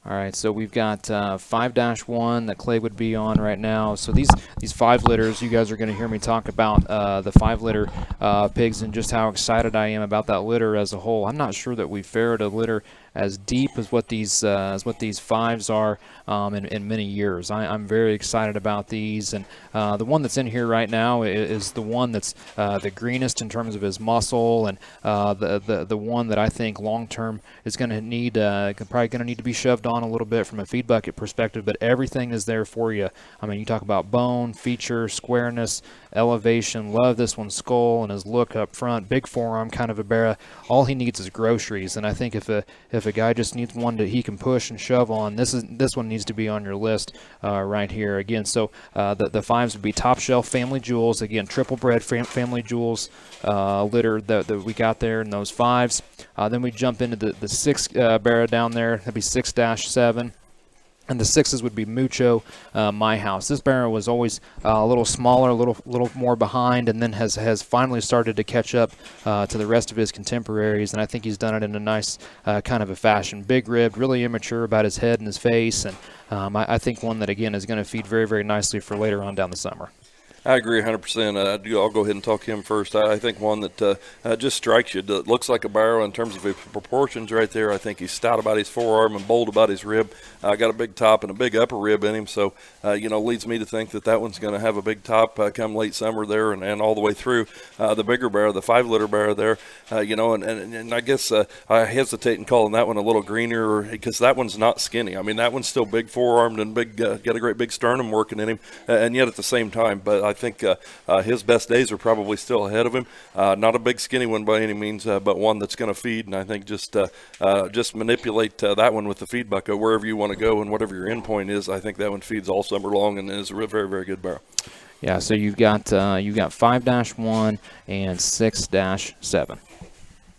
All right, so we've got 5-1 that Clay would be on right now. So these 5 litters, you guys are going to hear me talk about the 5 litter pigs and just how excited I am about that litter as a whole. I'm not sure that we fared a litter as deep as what these fives are in many years. I'm very excited about these, and the one that's in here right now is the one that's the greenest in terms of his muscle, and the one that I think long term is going to need probably going to need to be shoved on a little bit from a feed bucket perspective. But everything is there for you. I mean, you talk about bone, feature, squareness, elevation. Love this one's skull and his look up front. Big forearm, kind of a Barra. All he needs is groceries, and I think if a guy just needs one that he can push and shove on, this one needs to be on your list right here. Again, so the 5s would be Top Shelf Family Jewels. Again, triple bred Family Jewels litter that we got there in those 5s. Then we jump into the 6 Barra down there. That'd be 6-7. And the 6s would be Mucho, My House. This Barra was always a little smaller, a little more behind, and then has finally started to catch up to the rest of his contemporaries. And I think he's done it in a nice kind of a fashion. Big ribbed, really immature about his head and his face, and I think one that again is going to feed very, very nicely for later on down the summer. I agree 100%. I'll go ahead and talk him first. I think one that just strikes you. It looks like a barrow in terms of his proportions right there. I think he's stout about his forearm and bold about his rib. Got a big top and a big upper rib in him. So, leads me to think that one's going to have a big top come late summer there and all the way through. The bigger barrow, the 5-litter barrow there, and I guess I hesitate in calling that one a little greener because that one's not skinny. I mean, that one's still big forearmed and big, got a great big sternum working in him, and yet at the same time, but I think his best days are probably still ahead of him. Not a big skinny one by any means, but one that's going to feed. And I think just manipulate that one with the feed bucket wherever you want to go and whatever your end point is. I think that one feeds all summer long and is a very, very good barrow. Yeah, so you've got 5-1 and 6-7.